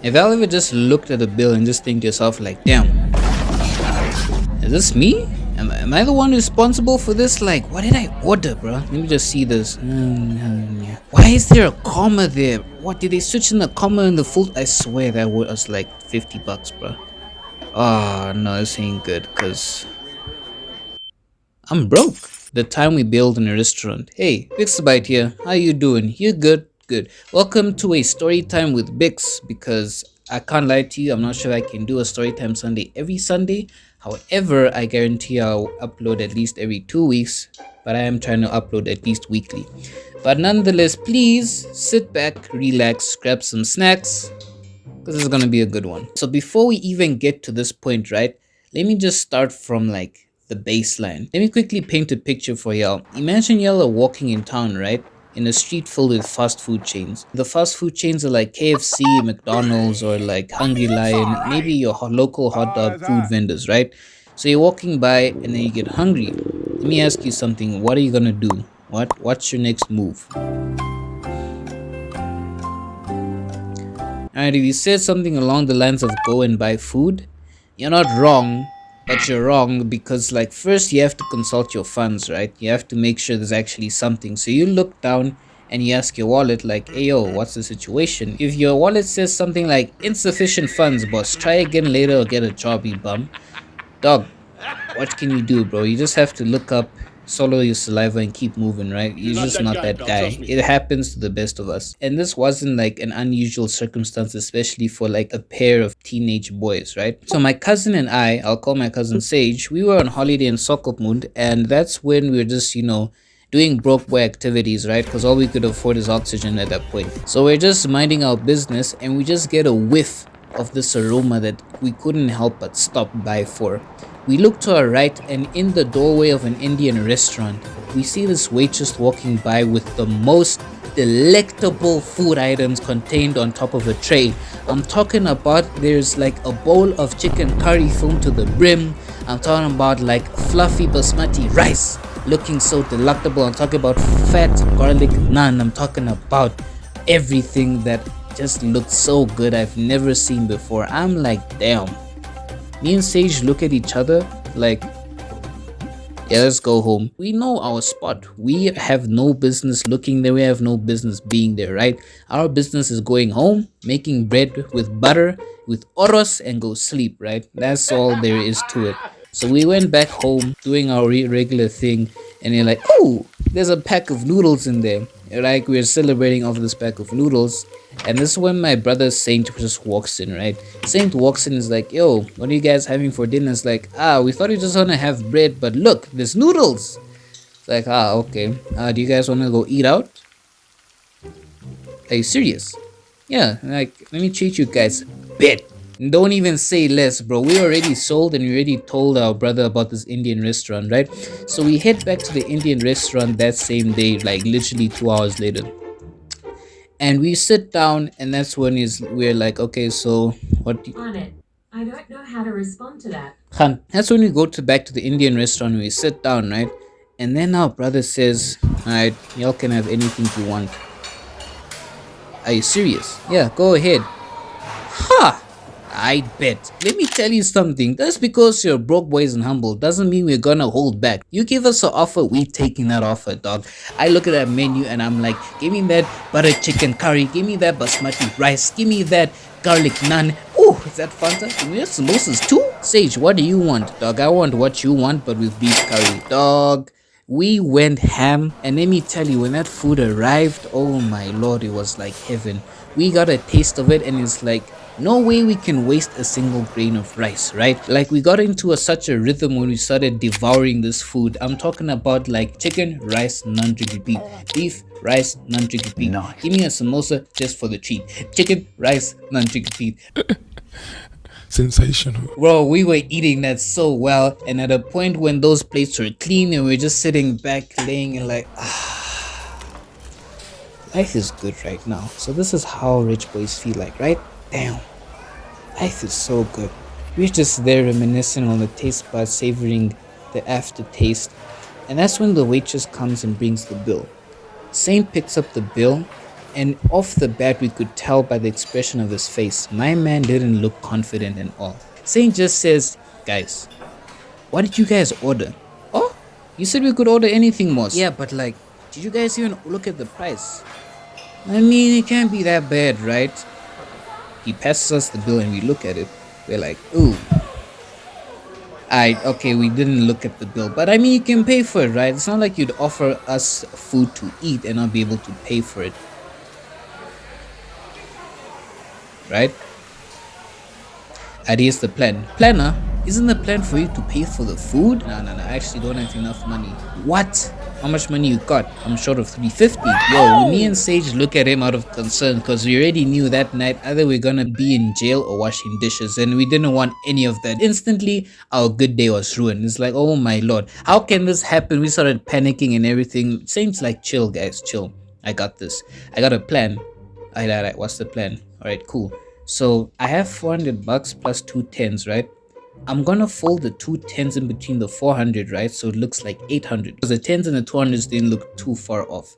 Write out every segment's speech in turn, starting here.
Have y'all ever just looked at a bill and just think to yourself like, damn, is this me? Am I the one responsible for this? Like, what did I order, bro? Let me just see this. Yeah. Why is there a comma there? What, did they switch in the comma in the full? I swear that was like $50, bro. Oh, no, this ain't good, because I'm broke. The time we build in a restaurant. Hey, Bixabite here. How you doing? You good? Good. Welcome to a story time with Bix, because I can't lie to you, I'm not sure I can do a story time Sunday every Sunday. However, I guarantee I'll upload at least every 2 weeks, but I am trying to upload at least weekly. But nonetheless, please sit back, relax, grab some snacks, because this is gonna be a good one. So before we even get to this point, right, let me just start from like the baseline. Let me quickly paint a picture for y'all. Imagine y'all are walking in town, right, in a street filled with fast food chains. The fast food chains are like KFC, McDonald's, or like Hungry Lion, maybe your local hot dog food vendors, right? So you're walking by and then you get hungry. Let me ask you something. What are you gonna do? What's your next move? Alright, if you said something along the lines of go and buy food, you're not wrong, but you're wrong because, like, first you have to consult your funds, right? You have to make sure there's actually something. So you look down and you ask your wallet, like, hey yo, what's the situation? If your wallet says something like insufficient funds, boss, try again later or get a job, you bum. Dog, what can you do, bro? You just have to look up, swallow your saliva, and keep moving, right? You're just not that guy. It happens to the best of us. And this wasn't like an unusual circumstance, especially for like a pair of teenage boys, right? So my cousin and I'll call my cousin Sage, we were on holiday in Sokopmund, and that's when we were just, doing broke boy activities, right? Because all we could afford is oxygen at that point. So we're just minding our business, and we just get a whiff of this aroma that we couldn't help but stop by for. We look to our right, and in the doorway of an Indian restaurant, we see this waitress walking by with the most delectable food items contained on top of a tray. I'm talking about, there's like a bowl of chicken curry filled to the brim. I'm talking about like fluffy basmati rice looking so delectable. I'm talking about fat garlic naan. I'm talking about everything that just looks so good I've never seen before. I'm like, damn. Me and Sage look at each other like, yeah, let's go home. We know our spot. We have no business looking there. We have no business being there, right? Our business is going home, making bread with butter, with oros, and go sleep, right? That's all there is to it. So we went back home doing our regular thing, and you're like, oh, there's a pack of noodles in there. Like, we're celebrating off this pack of noodles, and this is when my brother Saint just walks in, right? Saint walks in and is like, yo, what are you guys having for dinner? It's like, we thought you just want to have bread, but look, there's noodles. It's like, okay. Do you guys want to go eat out? Are you serious? Yeah, like, let me treat you guys. Bet. Don't even say less, bro. We already sold and we already told our brother about this Indian restaurant, right? So we head back to the Indian restaurant that same day, like literally 2 hours later. And we sit down, and that's when we're like, okay, so what? On it. I don't know how to respond to that. Khan, that's when we go back to the Indian restaurant. We sit down, right? And then our brother says, alright, y'all can have anything you want. Are you serious? Yeah, go ahead. Ha! I bet. Let me tell you something. Just because you're broke boys and humble doesn't mean we're gonna hold back. You give us an offer, we taking that offer, dog. I look at that menu and I'm like, give me that butter chicken curry, give me that basmati rice, give me that garlic naan. Ooh, is that Fanta? Do we have samosas too? Sage, what do you want, dog? I want what you want, but with beef curry, dog. We went ham, and let me tell you, when that food arrived, oh my lord, it was like heaven. We got a taste of it, and it's like, no way we can waste a single grain of rice, right? Like, we got into such a rhythm when we started devouring this food. I'm talking about like chicken, rice, naan, beef, beef, rice, naan, beef. Nice. Give me a samosa just for the treat. Chicken, rice, naan, beef. Sensational. Bro, we were eating that so well, and at a point when those plates were clean and we are just sitting back laying and like, life is good right now. So this is how rich boys feel like, right? Damn, life is so good. We're just there reminiscing on the taste buds, savoring the aftertaste, and that's when the waitress comes and brings the bill. Saint picks up the bill, And off the bat, we could tell by the expression of his face, my man didn't look confident at all. Saint just says, guys, what did you guys order? Oh, you said we could order anything, Moss. Yeah, but like, did you guys even look at the price? I mean, it can't be that bad, right? He passes us the bill and we look at it. We're like, ooh. Okay, we didn't look at the bill, but I mean, you can pay for it, right? It's not like you'd offer us food to eat and not be able to pay for it, right? Here's the plan. Planner, isn't the plan for you to pay for the food? No, I actually don't have enough money. What? How much money you got? I'm short of 350. Yo, me and Sage look at him out of concern because we already knew that night either we're gonna be in jail or washing dishes, and we didn't want any of that. Instantly, our good day was ruined. It's like, oh my lord, how can this happen? We started panicking and everything. Sage's like, chill guys, chill. I got this. I got a plan. Alright, what's the plan? Alright, cool. So I have 400 bucks plus 2 10s, right? I'm gonna fold the 2 10s in between the 400, right? So it looks like 800 because the 10s and the 200s didn't look too far off.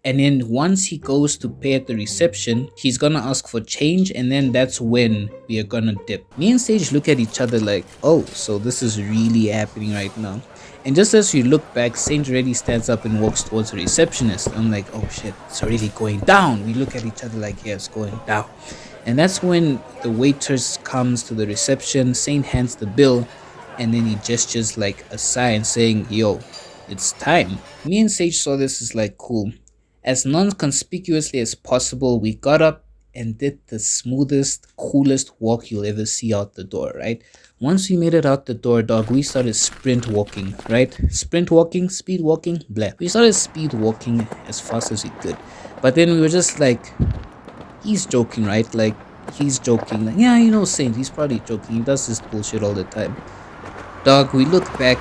And then once he goes to pay at the reception, he's gonna ask for change, and then that's when we are gonna dip. Me and Sage look at each other like, oh, so this is really happening right now. And just as we look back, Saint already stands up and walks towards the receptionist. I'm like, oh shit, it's already going down. We look at each other like, yeah, it's going down. And that's when the waiters comes to the reception. Saint hands the bill, and then he gestures like a sign saying, yo, it's time. Me and Sage saw this as like, cool. As non-conspicuously as possible, we got up and did the smoothest, coolest walk you'll ever see out the door, right? Once we made it out the door, dog, we started sprint walking, right? Sprint walking, speed walking, blah. We started speed walking as fast as we could. But then we were just like, he's joking, right? Like, he's joking. Like, yeah, you know, Saint, he's probably joking. He does this bullshit all the time. Dog, we look back,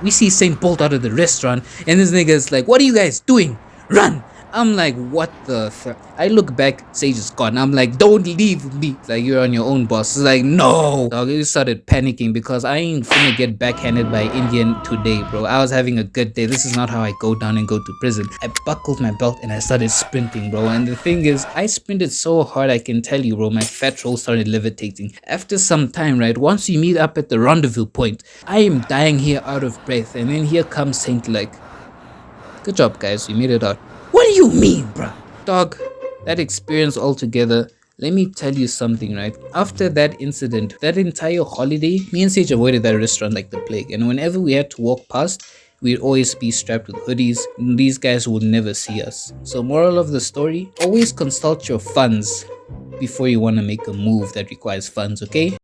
we see Saint bolt out of the restaurant, and this nigga's like, what are you guys doing? Run! I'm like, what the fuck? I look back, Sage is gone. I'm like, don't leave me. Like, you're on your own, boss. It's like, no. Dog, we started panicking because I ain't finna get backhanded by Indian today, bro. I was having a good day. This is not how I go down and go to prison. I buckled my belt and I started sprinting, bro. And the thing is, I sprinted so hard, I can tell you, bro, my fat roll started levitating. After some time, right, once we meet up at the rendezvous point, I am dying here out of breath. And then here comes Saint like, good job, guys. We made it out. What do you mean, bruh? Dog, that experience altogether, let me tell you something, right? After that incident, that entire holiday, me and Sage avoided that restaurant like the plague. And whenever we had to walk past, we'd always be strapped with hoodies. And these guys would never see us. So moral of the story, always consult your funds before you want to make a move that requires funds, okay?